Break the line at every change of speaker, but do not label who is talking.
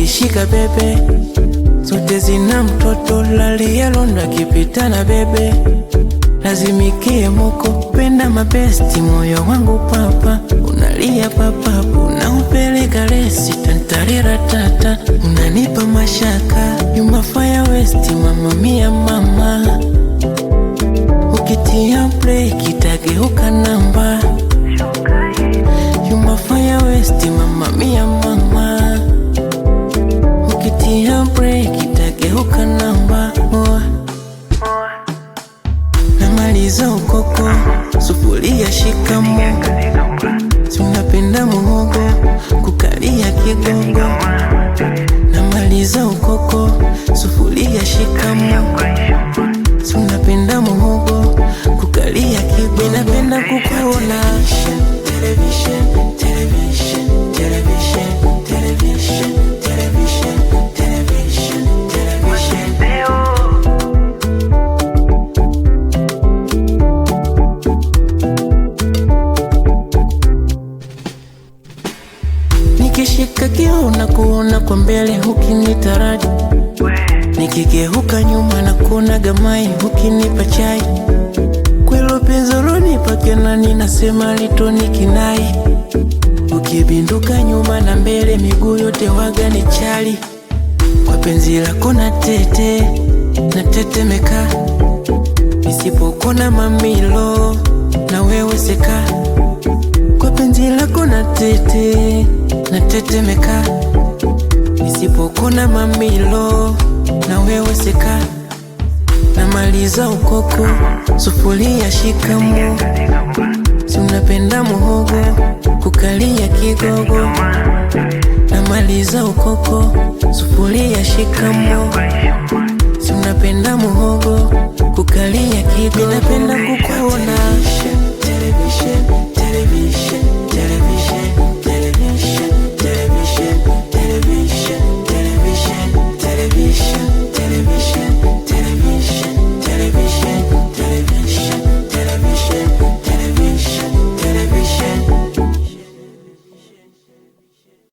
zikishika bebe, zote zina mtoto. Laliyalonda kipita na bebe, lazimikie moko. Penda mabesti, moyo wangu papa, unalia papa, unaupeleka lesi tantarira tata, unanipa mashaka. Yuma fire west, mama mia mama, ukitia break itageuka namba. Yuma fire west, mama mia mama, ukitia break itageuka namba. Namaliza ukoko, sufuria shikamo, si unapenda muhogo, kukalia kigogo. Namaliza ukoko, sufuria shikamo, si unapenda muhogo, kukalia kigogo. Minapenda kukuona television, television, television, television, television, television, television. Nikishika kioo na kuona kwa mbele ukinitaraji, nikigeuka nyuma na kuona gamai ukinipa chai. Kwelo penzoloni pakena ninasema litoni kinai, ukibinduka nyuma na mbele miguu yote waga ni chali. Kwa penzi lako na tetemeka, nisipokona mamilo na wewe seka. Kwa penzi lako na tetemeka, nisipokona mamilo na wewe seka. Namaliza ukoko, sufuria shikamo, si unapenda muhogo, kukalia kigogo. Namaliza ukoko, sufuria shikamo, si unapenda muhogo, kukalia kigogo. Minapenda kukuona